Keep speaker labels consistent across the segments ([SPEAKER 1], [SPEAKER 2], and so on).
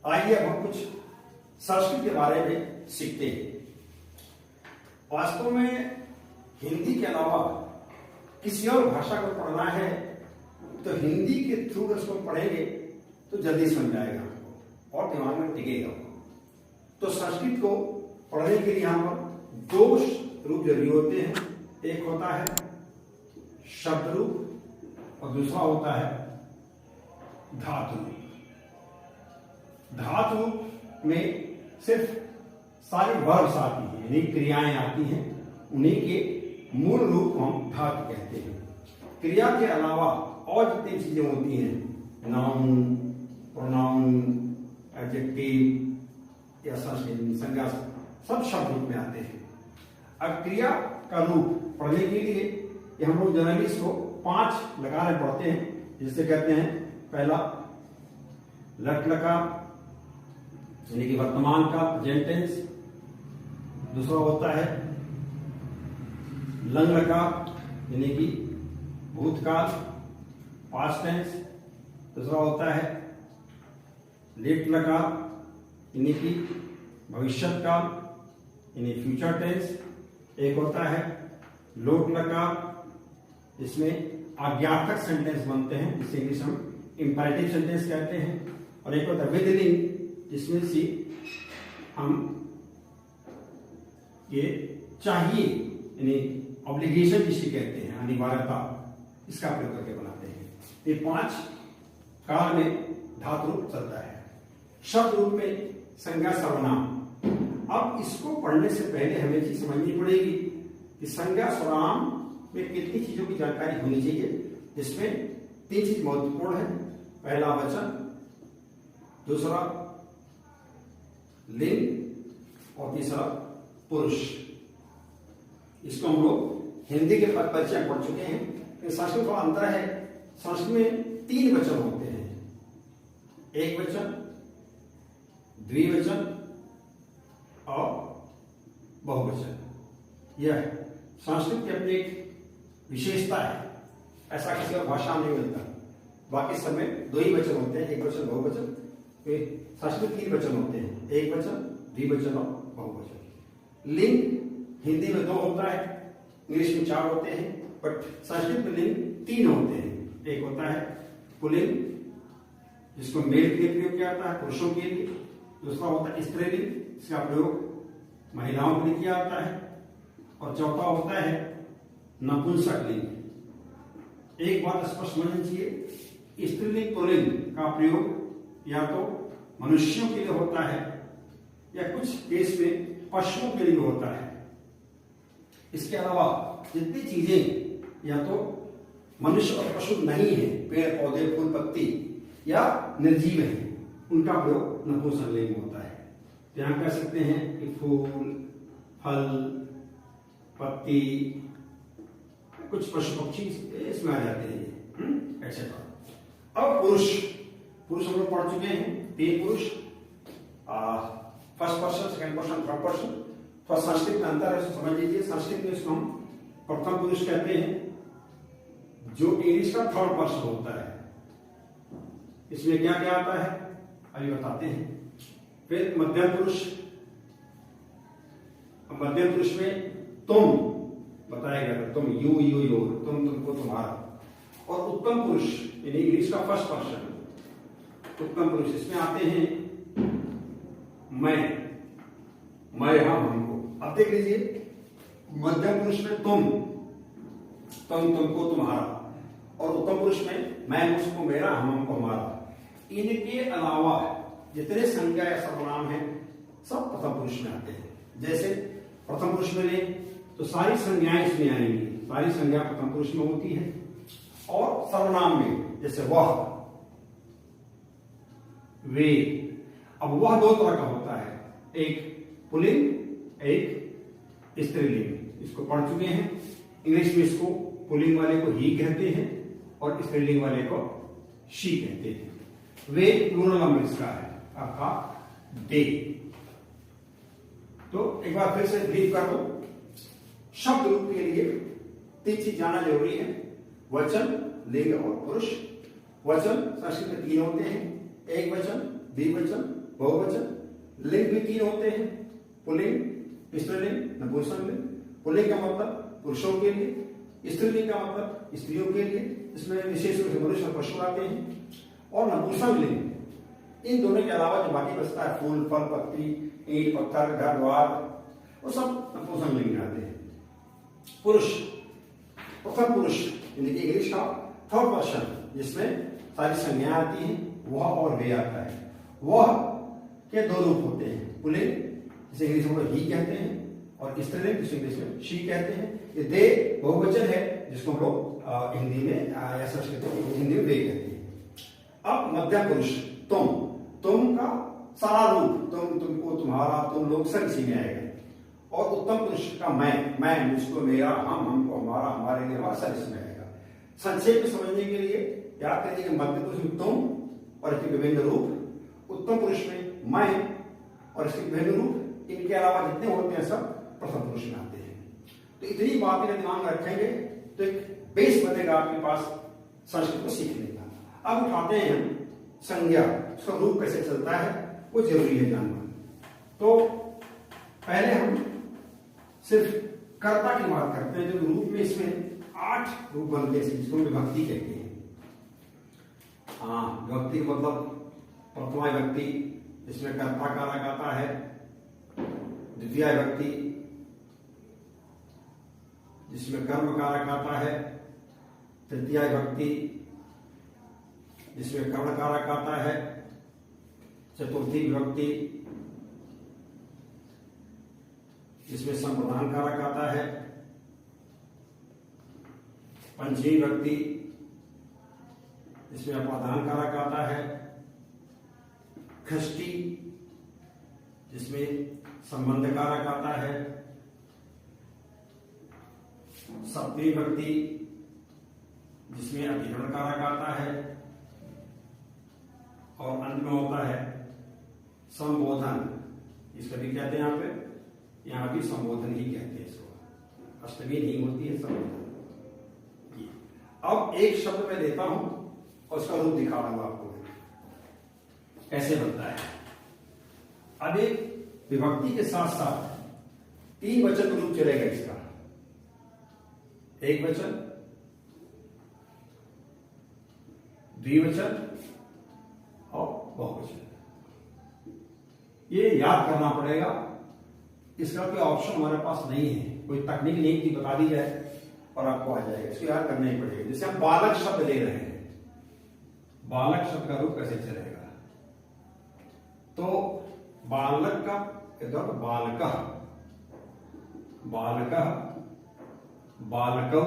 [SPEAKER 1] आइए अब हम कुछ संस्कृत के बारे में सीखते हैं। वास्तव में हिंदी के अलावा किसी और भाषा को पढ़ना है तो हिंदी के थ्रू उसको पढ़ेंगे तो जल्दी समझ आएगा और दिमाग में टिकेगा। तो संस्कृत को पढ़ने के लिए यहाँ पर दो रूप जरूरी होते हैं। एक होता है शब्द रूप और दूसरा होता है धातु रूप। धातु रूप में सिर्फ सारी वर्ब्स आती हैं, यानी क्रियाएं आती हैं, उन्हीं के मूल रूप को हम धातु कहते हैं। क्रिया के अलावा और जितनी चीजें होती हैं, नाउन, प्रोनाउन, एडजेक्टिव या संज्ञा, सब शब्द रूप में आते हैं। अब क्रिया का रूप पढ़ने के लिए ये हम लोग जनरली इसको 5 लगाने पड़ते हैं। जिससे कहते हैं पहला लट लकार यानी कि वर्तमान का प्रेजेंट टेंस, दूसरा होता है लंग लकार यानी कि भूतकाल पास्ट टेंस, दूसरा होता है लेट लकार यानी कि भविष्यत काल यानी फ्यूचर टेंस, एक होता है लोट लकार जिसमें आज्ञार्थक सेंटेंस बनते हैं, जिसे इंग्लिश हम इंपैरेटिव सेंटेंस कहते हैं, और एक होता है विदलिंग जिसमें से हम ये चाहिए यानी ऑब्लिगेशन जिसे कहते हैं, अनिवार्यता, इसका प्रयोग करके बनाते हैं। ये 5 काल में धातु रूप चलता है। शब्द रूप में संज्ञा सर्वनाम। अब इसको पढ़ने से पहले हमें चीज समझनी पड़ेगी कि संज्ञा सर्वनाम में कितनी चीजों की जानकारी होनी चाहिए, जिसमें 3 चीज महत्वपूर्ण है। पहला वचन, दूसरा लिंग और तीसरा पुरुष। इसको हम लोग हिंदी के परिचय पढ़ चुके हैं। संस्कृत का अंतर है, संस्कृत में 3 वचन होते हैं, एक वचन, द्विवचन और बहुवचन। यह संस्कृत की अपनी एक विशेषता है, ऐसा किसी और भाषा में नहीं मिलता। बाकी सब में 2 ही वचन होते हैं, एक वचन बहुवचन। संस्कृत 3 वचन होते हैं, एक वचन, द्विवचन और बहुवचन। लिंग हिंदी में 2 होता है, इंग्लिश में 4 होते हैं, बट संस्कृत में लिंग 3 होते हैं। एक होता है पुल्लिंग जिसको मेल के लिए प्रयोग किया जाता है, पुरुषों के लिए। दूसरा होता है स्त्रीलिंग, इसका प्रयोग महिलाओं के लिए किया जाता है। और चौथा होता है नपुंसक लिंग। एक बात स्पष्ट होनी चाहिए, स्त्रीलिंग पुल्लिंग का प्रयोग या तो मनुष्यों के लिए होता है या कुछ केस में पशुओं के लिए होता है। इसके अलावा जितनी चीजें या तो मनुष्य और पशु नहीं है, पेड़ पौधे फूल पत्ती या निर्जीव है, उनका प्रयोग नपुंसक लिंग होता है। यहां कह सकते हैं कि फूल, फल, पत्ती, कुछ पशु पक्षी इसमें आ जाते हैं एक्सेट्रा। अब पुरुष हम लोग पढ़ चुके हैं, 3 पुरुष, first person, second person, third person. तो संस्कृत में अंतर है, समझ लीजिए। संस्कृत में इसको हम प्रथम पुरुष कहते हैं, जो इंग्लिश का थर्ड पर्सन होता है। इसमें क्या क्या आता है अभी बताते हैं। फिर मध्यम पुरुष, मध्यम पुरुष में तुम बताया गया, तुम, यू, योर, तुम, तुमको, तुम्हारा। और उत्तम पुरुष यानी इंग्लिश का फर्स्ट पर्सन, उत्तम पुरुष, इसमें आते हैं मैं, हम, हमको। अब देख लीजिए, मध्यम पुरुष में तुम, तुमको, तुम्हारा, और उत्तम पुरुष में मैं, मुझको, मेरा, हमको, हमारा। इनके अलावा जितने संज्ञा या सर्वनाम है सब प्रथम पुरुष में आते हैं। जैसे प्रथम पुरुष में लें तो सारी संज्ञाएं इसमें आएंगी, सारी संज्ञा प्रथम पुरुष में होती है। और सर्वनाम में जैसे वह, वे। अब वह 2 तरह का होता है, एक पुल्लिंग, एक स्त्रीलिंग। इसको पढ़ चुके हैं। इंग्लिश में इसको पुल्लिंग वाले को ही कहते हैं और स्त्रीलिंग वाले को शी कहते हैं। वे प्लूरल में इसका है, अर्थात दे। तो एक बार फिर से ब्रीफ कर दो। शब्द रूप के लिए 3 चीज जानना जरूरी है, वचन, लिंग और पुरुष। वचन संस्कृत में 3 होते हैं, एक वचन, द्विवचन बहुवचन। लिंग भी 3 होते हैं, पुल्लिंग, स्त्रीलिंग, नपुंसकलिंग। पुल्लिंग का मतलब पुरुषों के लिए, स्त्रीलिंग का मतलब स्त्रियों के लिए, इसमें विशेष रूप से मनुष्य और पशु आते हैं। और नपुंसकलिंग, इन दोनों के अलावा जो बाकी बचता है, फूल, फल, पत्ती, ईंट, पत्थर, घर द्वार, वो सब नपुंसकलिंग में आते हैं। पुरुष, प्रथम पुरुष यानी कि इंग्लिश का थर्ड पर्सन, जिसमें सारी संज्ञाएं आती हैं, वह और वे आता है। वह के 2 रूप होते हैं, पुल्लिंग जिसे इंग्लिश में ही कहते हैं, और स्त्रीलिंग जिसे इंग्लिश में शी कहते हैं। ये दे बहुवचन है, जिसको हम लोग हिंदी में या संस्कृत में हिंदी में वे कहते हैं। अब मध्यम पुरुष, तुम का सारा रूप, तुमको, तुम्हारा, तुम लोग सब इसी में आएगा। और उत्तम पुरुष का मैं, मुझको, मेरा, हमको, हमारा, हमारे लिए, हमारा सब इसमें आएगा। संक्षेप में समझने के लिए याद करिए कि मध्य पुरुष में तुम और इसके विभिन्न रूप, उत्तम पुरुष में मैं और इसके विभिन्न रूप, इनके अलावा जितने होते हैं सब प्रथम पुरुष में आते हैं। तो इतनी बातें का दिमाग में रखेंगे तो एक बेस बनेगा आपके पास संस्कृत को सीखने का। अब उठाते हैं संज्ञा, उसका रूप कैसे चलता है वो जरूरी है जानना। तो पहले हम सिर्फ कर्ता की बात करते हैं, जो रूप में इसमें 8 रूप बनते हैं, जिसको विभक्ति कहते हैं। विभक्ति मतलब प्रथमा विभक्ति, जिसमें कर्ता कारक आता है। द्वितीय विभक्ति, जिसमें कर्म कारक आता है। तृतीय विभक्ति, जिसमें कर्ण कारक आता है। चतुर्थी विभक्ति, जिसमें संप्रदान कारक आता है। पंचमी विभक्ति, जिसमें अपादान कारक आता है। षष्ठी, जिसमें संबंध कारक आता है। सप्तमी विभक्ति, जिसमें अधिकरण कारक आता है। और अंत में होता है संबोधन, इसका भी कहते हैं यहाँ भी संबोधन ही कहते हैं इसको, अष्टमी नहीं होती है संबोधन। अब एक शब्द मैं देता हूं और उसका रूप दिखा रहा हूं आपको कैसे बनता है। अब एक विभक्ति के साथ साथ 3 वचन का रूप चलेगा इसका, एक वचन, द्विवचन और बहुवचन। ये याद करना पड़ेगा, इसका कोई ऑप्शन हमारे पास नहीं है, कोई तकनीक नहीं की बता दी जाए और आपको आ जाएगा, इसको याद करना ही पड़ेगा। जैसे हम बालक शब्द ले रहे हैं, बालक शब्द का रूप कैसे चलेगा, तो बालक का बालक, बालक, बालकौ,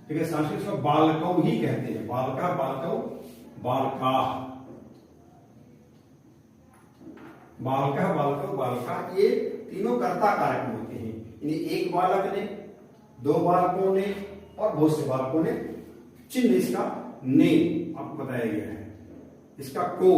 [SPEAKER 1] ठीक है। संस्कृत में बालकौ ही कहते हैं, बालका, बालकौ, बालका, बालका, बालकौ, बालका, ये तीनों कर्ता कारक होते हैं। यानी एक बालक ने, 2 बालकों ने और बहुत से बालकों ने। चिन्ह इसका ने आपको बताया गया है, इसका को,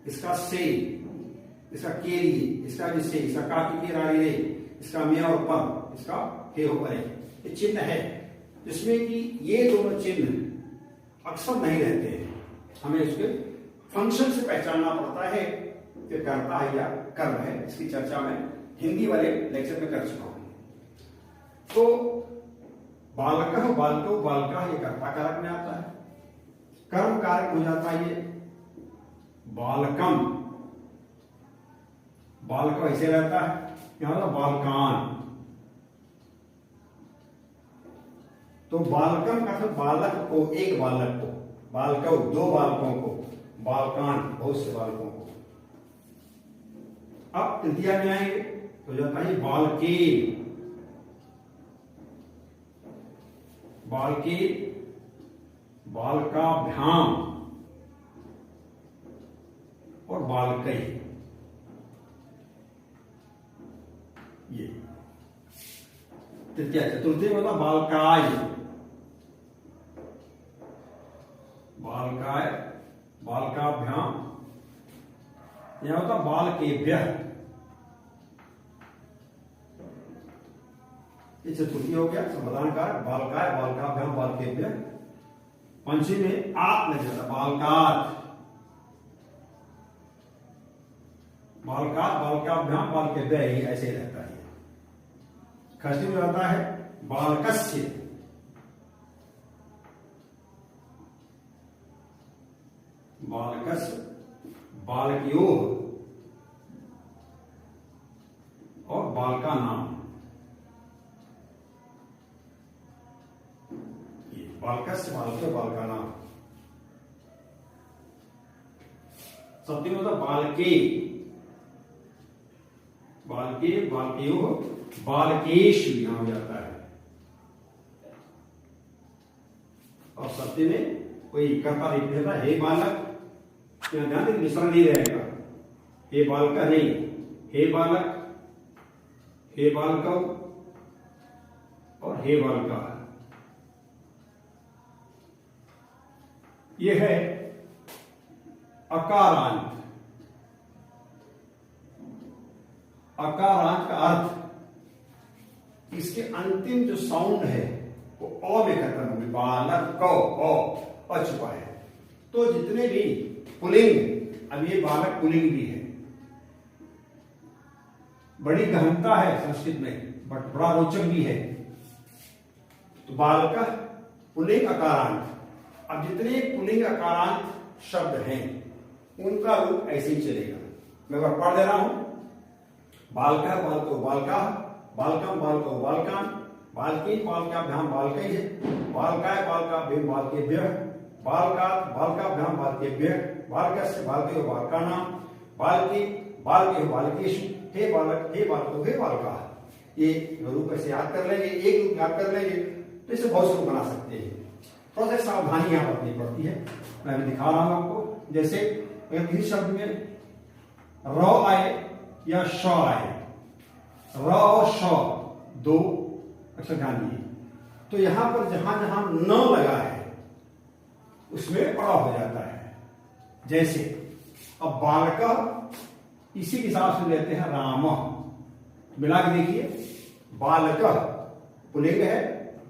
[SPEAKER 1] इसका से, इसका के लिए, इसका जिसे, इसका का की के रे, इसका मिया और पर, इसका हे हो परे, ये चिन्ह है, जिसमें कि ये दोनों चिन्ह अक्सर नहीं रहते हैं। हमें उसके फंक्शन से पहचानना पड़ता है कि कर्ता है या कर्म है। इसकी चर्चा मैं हिंदी वाले लेक्चर में कर चुका हूं। तो बालक, बालको, बालका ये कर्ता कारक में आता है। कर्म कारक हो जाता है ये बालकम, बालक ऐसे रहता है, यहां होता बालकान। तो बालकम का मतलब बालक को, एक बालक को, बालको 2 बालकों को, बालकान बहुत से बालकों को। अब तृतीया में आएंगे तो जाता है बालके, बालके, बालकाभ्याम और बालकई, ये तृतीय। चतुर्थी मतलब बालकाय, बालकाय, बालकाभ्याम, यहां होता बालकेभ्य, ये चतुर्थी हो गया समाधान कारक, बालकाय, बालकाभ्याम, बालकेभ्य। पंचमी में आप लग जाता, बालकात, बालकात, बालकाभ्याम, बालकेभ्यः, ही ऐसे ही रहता है। खष्टी में रहता है बालकस्य, बालकस्य, बालकयोः और बालका नाम। बालकस्य, बालकयोः, बालका नाम। सप्तमी में होता बालके, बालके, बालकयोः, बालकेषु यहां हो जाता है। और सप्तमी में कोई कर्ता लिख देता है, हे बालक, यहां ध्यान दें मिश्रण नहीं रहेगा, हे बालका नहीं, हे बालक, हे बालकौ और हे बालका। यह है अकारांत। अकारांत का अर्थ, इसके अंतिम जो साउंड है वो अ में खत्म होगी। बालक कौ, अ छुपा है। तो जितने भी पुल्लिंग, अब ये बालक पुल्लिंग भी है, बड़ी गहनता है संस्कृत में, बट बड़ा रोचक भी है। तो बालक पुल्लिंग अकारांत। अब जितने पुल्लिंग अकारांत शब्द हैं उनका रूप ऐसे ही चलेगा। मैं एक बार पढ़ दे रहा हूं। बालका, बालको, बालका, बालकम, बालको, बालकान, बालकीन, बालकाभ्याम, बालकैः, बालकाय, बालकाभ्याम, बालकेभ्यः, बालकात्, बालकाभ्याम, बालकेभ्यः, बालकस्य, बालकयोः, बालकानां, बालकी, बालकयोः, बालकेषु, हे बालक, हे बालको, हे बालका। ये रूप ऐसे याद कर लेंगे, एक रूप याद कर लेंगे तो इसे बहुत रूप बना सकते हैं। थोड़ा सा सावधानी यहां रखनी पड़ती है। मैं भी दिखा रहा हूं आपको। जैसे अगर किसी शब्द में र आए या श आए, र और श दो अक्षर ध्यान दिए, तो यहां पर जहां जहां न लगा है उसमें अड़ा हो जाता है। जैसे अब बालक इसी के हिसाब से लेते हैं राम, मिला के देखिए, बालक पुल्लिंग है,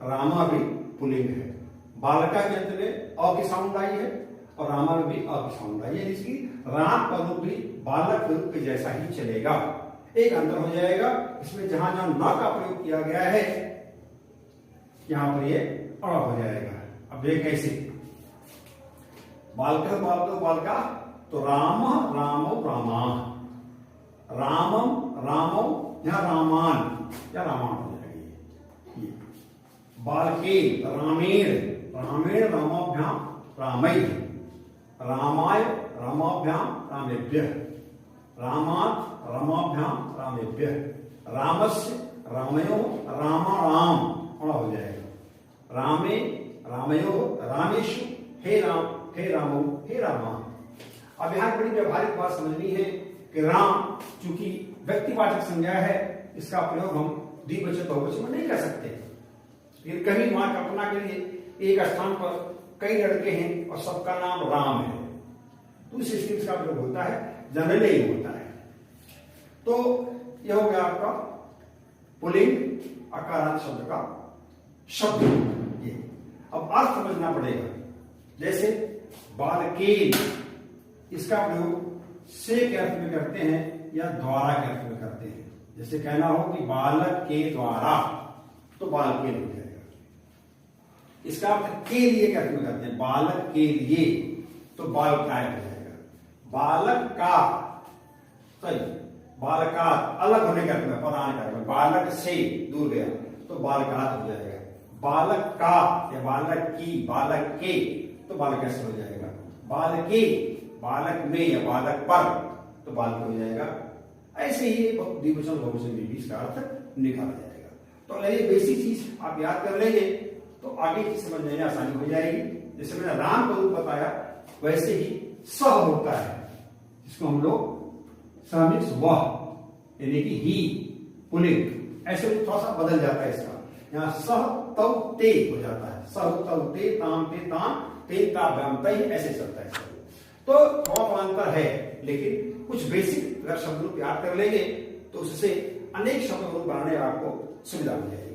[SPEAKER 1] रामा भी पुल्लिंग है। बालका के अंत में अ की साउंड आई है और रामा में भी अ की साउंड आई है। इसकी राम का रूप भी बालक रूप के जैसा ही चलेगा। एक अंतर हो जाएगा, इसमें जहां जहां न का प्रयोग किया गया है यहां पर ये अड़ा हो जाएगा। अब ये कैसे, बालक, बालको, बालका, तो राम, रामो, रामा, रामम, रामो, यहां रामान या रामायण हो जाएगी। बालके, रामेण, रामेण, रामाभ्याम, रामैः, रामाय, रामाभ्याम, रामेभ्यः, रामात्, रामाभ्याम, रामेभ्यः, रामस्य, रामयोः, रामाणाम हो जाएगा। रामे, रामयोः, रामेषु, हे राम, हे रामो, हे रामा। अब यहां बड़ी व्यवहारिक बात समझनी है कि राम चूंकि व्यक्तिवाचक संज्ञा है, इसका प्रयोग हम द्विवचन बहुवचन में नहीं कर सकते। लेकिन कहीं वहां कल्पना के लिए एक स्थान पर कई लड़के हैं और सबका नाम राम है, तो उस स्थिति का प्रयोग होता है, जनरली नहीं होता है। तो यह हो गया आपका पुल्लिंग अकारांत शब्द का शब्द। ये अब अर्थ समझना पड़ेगा। जैसे बालकेन, इसका प्रयोग से के अर्थ में करते हैं या द्वारा के अर्थ में करते हैं। जैसे कहना हो कि बालक के द्वारा, तो बालकेन हो जाएगा। इसका अर्थ के लिए के अर्थ में करते हैं, बालक के लिए, तो बालकाय हो जाएगा। बालक का, सही, बालकात अलग होने के अर्थ में, पदान का, बालक से दूर गया तो बालकात हो जाएगा। बालक का या बालक की, बालक के, तो बालक से हो जाएगा। बालके, बालक में या बालक पर, तो बालक हो जाएगा। ऐसे ही द्विवचन बहुवचन में भी इसका अर्थ निकाला जाएगा। तो ये बेसिक चीज आप याद कर लेंगे तो आगे की समझने में आसानी हो जाएगी। जैसे मैंने राम का रूप बताया, वैसे ही सह होता है, जिसको हम लोग समिक्स वह यानी कि ही, पुल्लिंग, ऐसे थोड़ा सा बदल जाता है इसका। यहाँ सह तव ते हो जाता है, सह तव ते, ताम ते ताम, ते ताभ्याम तै, ऐसे चलता है। तो थोड़ा अंतर है, लेकिन कुछ बेसिक अगर शब्द रूप याद कर लेंगे तो उससे अनेक शब्द रूप बनाने आपको सुविधा मिल जाएगी।